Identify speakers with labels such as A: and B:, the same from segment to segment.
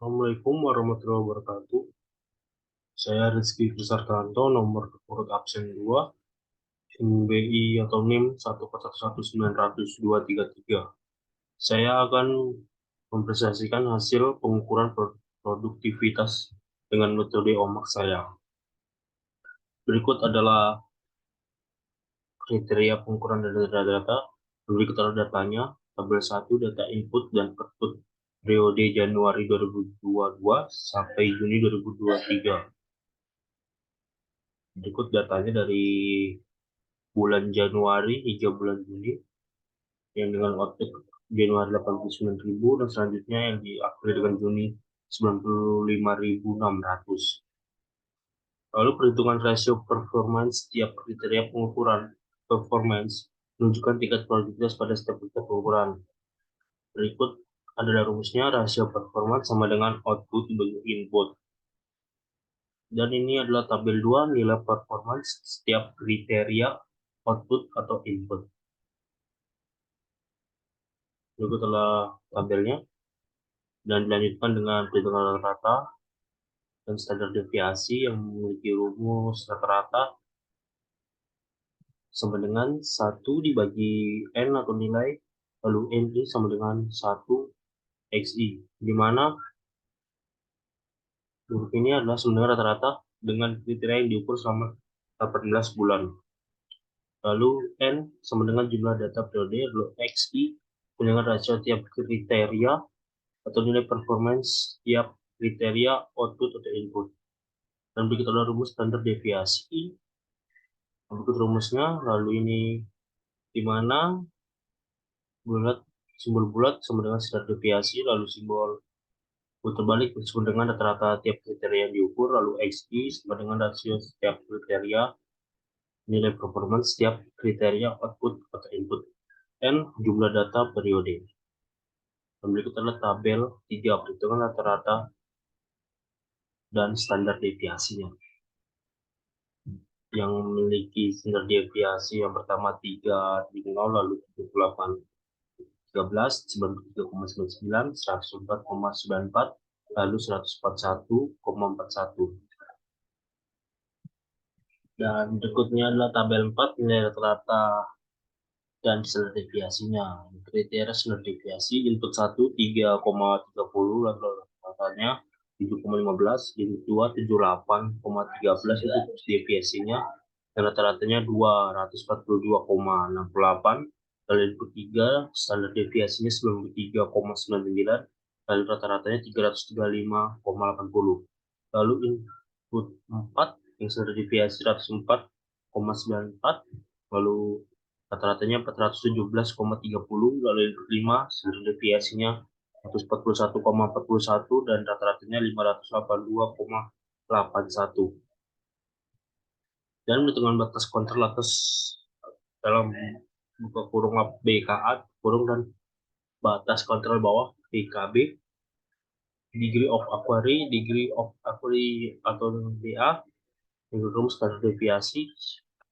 A: Assalamualaikum warahmatullahi wabarakatuh. Saya Rizky Krisartanto, nomor urut absen 2, NBI atau NIM 1419233. Saya akan mempresentasikan hasil pengukuran produktivitas dengan metode OMAK saya. Berikut adalah kriteria pengukuran data-data. Berikut adalah datanya, tabel 1, data input dan output periode Januari 2022 sampai Juni 2023. Berikut datanya dari bulan Januari hingga bulan Juni yang dengan output Januari 89.000 dan selanjutnya yang diakhiri dengan Juni 95.600. Lalu perhitungan rasio performance setiap kriteria pengukuran performance menunjukkan tingkat produktivitas pada setiap kriteria pengukuran. Berikut adalah rumusnya. Rasio performance sama dengan output dibagi input. Dan ini adalah tabel 2 nilai performance setiap kriteria output atau input. Berikut adalah tabelnya dan dilanjutkan dengan perhitungan rata-rata dan standar deviasi yang memiliki rumus rata-rata sama dengan 1 dibagi N atau nilai, lalu N ini sama dengan 1 XI, di mana huruf ini adalah sama dengan rata-rata dengan kriteria yang diukur selama 18 bulan. Lalu N sama dengan jumlah data periode, lalu XI dengan rasio tiap kriteria atau nilai performance tiap kriteria output atau input. Dan berikut adalah rumus standar deviasi. Berikut rumusnya, lalu ini di mana simbol bulat sama dengan standar deviasi, lalu simbol putar balik sama dengan rata-rata tiap kriteria yang diukur, lalu XI sama dengan rasio setiap kriteria, nilai performance setiap kriteria output atau input, N jumlah data periode. Dan berikut adalah tabel 3 perhitungan rata-rata dan standar deviasinya. Yang memiliki standar deviasi yang pertama 3,0, lalu 78, 13, 93,99, 104,94, lalu 141,41. Dan berikutnya adalah tabel 4 nilai rata-rata dan standar deviasinya. Kriteria standar deviasi input 1 3,30, lalu rata-ratanya 7,15, input 2 78,13 itu deviasinya, dan rata-ratanya 242,68, lalu input 3 standar deviasinya 93,99, lalu rata-ratanya 335,80, lalu input 4 yang standar deviasi 104,94, lalu rata-ratanya 417,30, lalu input 5 standar deviasinya 141,41 dan rata-ratanya 582,81. Dan perhitungan batas kontrol atas dalam buka kurung BKA kurung dan batas kontrol bawah BKB, degree of aquary atau DA, rumus standar deviasi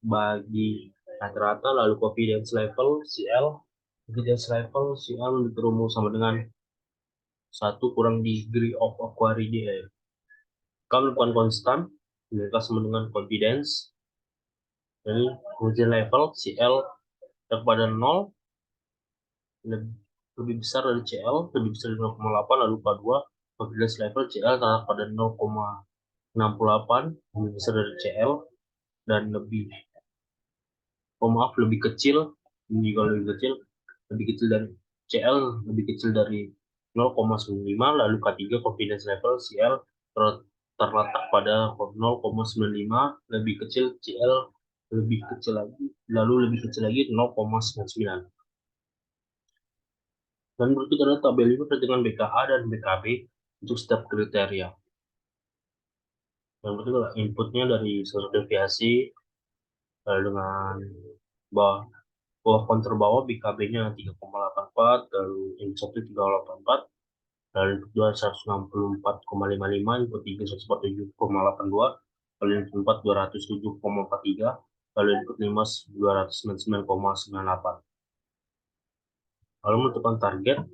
A: bagi rata-rata, lalu confidence level CL. Confidence level CL rumus sama dengan 1 kurang degree of aquary DA. Kalau bukan konstan, mereka sama dengan confidence. Jadi confidence level CL kepada 0 lebih besar dari CL, lebih besar dari 0,8, lalu K2 confidence level CL pada 0,68 lebih besar dari CL dan lebih lebih kecil, ini juga lebih kecil dari CL, lebih kecil dari 0,95, lalu K3 confidence level CL terletak pada 0,95, lebih kecil CL, lebih kecil lagi, lalu lebih kecil lagi 0,99. Dan berikut adalah tabel ini dengan BKA dan BKB untuk setiap kriteria. Dan berikut adalah inputnya dari standar deviasi, lalu dengan bawah kontur bawah BKB-nya 3,84, lalu input 1 3,84, lalu input 2 164,55, input 3 147,82, lalu input 4 207,43, lalu input 5 299,98. Lalu menentukan target,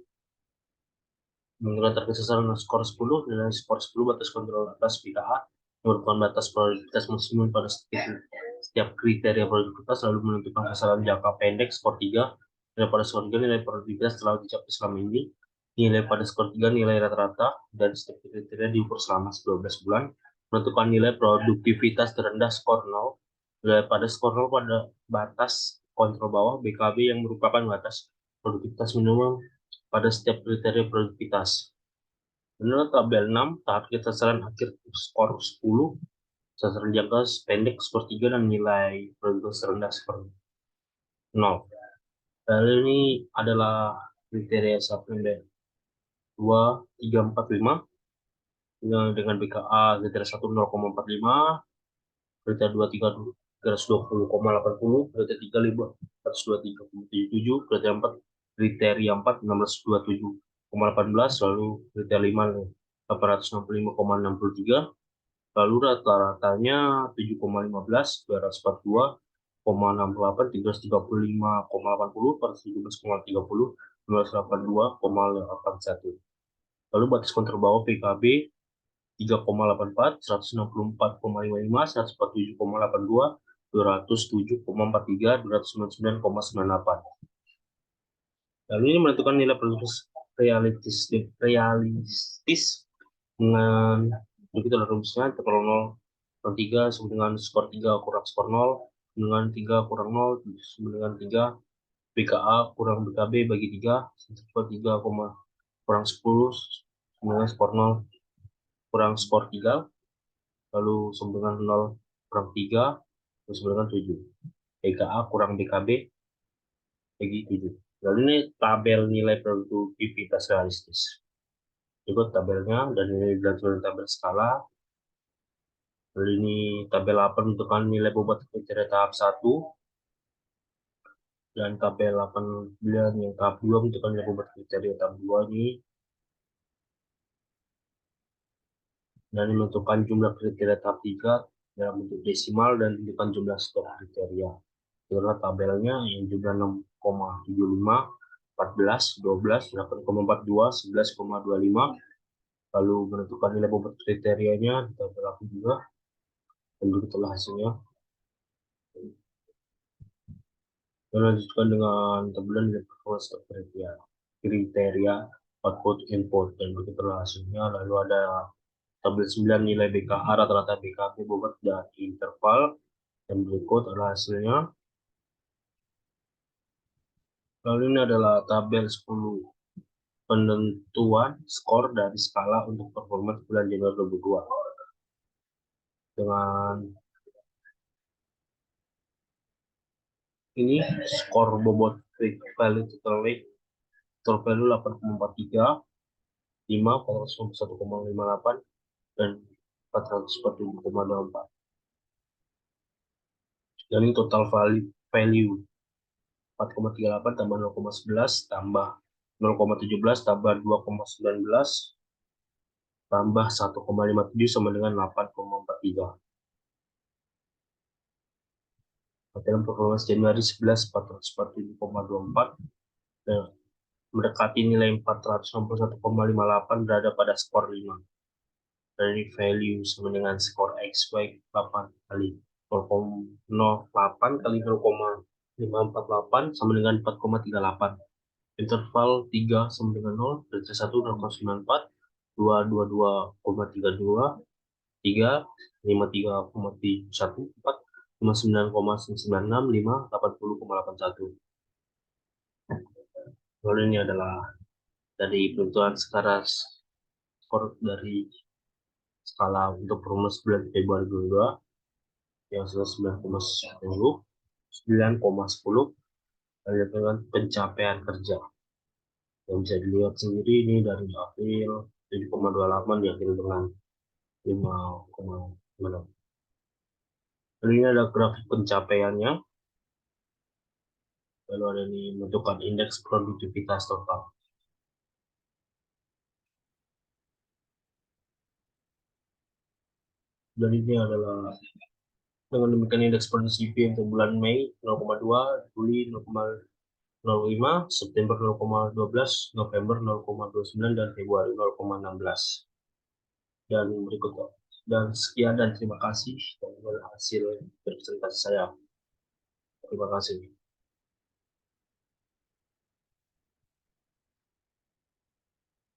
A: Menurut target sasaran skor 10, nilai skor 10 batas kontrol atas PKA merupakan batas produktivitas maksimum pada setiap kriteria produktivitas, lalu menentukan sasaran jangka pendek skor 3. Nilai pada skor 3 nilai produktivitas telah dicapai selama ini. Nilai pada skor 3 nilai rata-rata dan setiap kriteria diukur selama 12 bulan. Menentukan nilai produktivitas terendah skor 0. Nilai pada skor 0 pada batas kontrol bawah BKB yang merupakan batas produktivitas minimum pada setiap kriteria produktivitas. Menurut tabel 6, target sasaran akhir skor 10, sasaran jangka pendek skor 3, dan nilai produktivitas terendah skor 0. Lalu ini adalah kriteria supplement 2, 3, 4, 5 dengan BKA kriteria 1 0,45, kriteria 2, 3, 320,80, kriteria 3, 5, 423,77, kriteria 4, kriteria 4, 627,18, lalu kriteria 5, 865,63, lalu rata-ratanya 7,15, 242,68, 335,80, 417,30, 282,81. Lalu batas kontrol bawah PKB 3,84, 164,55, 147,82, 207,43, 299,98. Lalu ini menentukan nilai produktivitas realistis dengan begitu rumusnya antara 0 dan 3 sama dengan skor 3 kurang skor 0, dengan 3 kurang 0 sama dengan 3, BKA kurang BKB bagi 3, skor 3, kurang 10 sama dengan skor 0 kurang skor 3, lalu sama dengan 0 kurang 3, terus sama dengan 7. BKA kurang BKB bagi 7. Lalu ini tabel nilai produktivitas realistis. Ikut tabelnya, dan ini berdasarkan tabel skala. Lalu ini tabel 8 menentukan nilai bobot kriteria tahap 1, dan tabel 8 yang tahap 2 menentukan nilai bobot kriteria tahap 2 ini, dan menentukan jumlah kriteria tahap 3 dalam bentuk desimal dan menentukan jumlah stok kriteria. Karena tabelnya yang jumlah 6,75, 14, 12, 8,42, 11,25, lalu menentukan nilai bobot kriterianya di tabel aku juga, dan begitulah hasilnya. Dan lanjutkan dengan tabelan nilai performance stok kriteria output input, dan begitulah hasilnya. Lalu ada tabel 9 nilai BKA rata-rata BKB bobot dan interval, dan berikut adalah hasilnya. Lalu ini adalah tabel 10 penentuan skor dari skala untuk performance bulan Januari 2022 dengan ini skor bobot critical value total value 8,43, 5, 401,58, dan 447,24. Dan ini total value 4,38 tambah 0,11 tambah 0,17 tambah 2,19 tambah 1,57 sama dengan 8,43. Dalam performance Januari 11 447,24, dan mendekati nilai 461,58 berada pada skor 5. Dari value sama dengan skor XY 8 kali 0,08 kali 0,548 sama dengan 4,38. Interval 3 sama dengan 0, delta 1 0,94, 222,32, 3, 53,14, 59,965, 80,81. Lalu ini adalah dari penentuan skor dari skala untuk performance bulan Februari 2022 yang sudah 9,10, 9,10, dengan pencapaian kerja yang bisa dilihat sendiri ini dari April 7,28 diakhiri dengan 5,6. Lalu ini ada grafik pencapaiannya. Lalu ada ini menentukan indeks produktivitas total. Dan ini adalah dengan demikian indeks produksi IP untuk bulan Mei 0,2, Juli 0,5, 0,5, September 0,12, November 0,29, dan Februari 0,16. Dan berikut, dan sekian dan terima kasih. Dan inilah hasil presentasi saya. Terima kasih.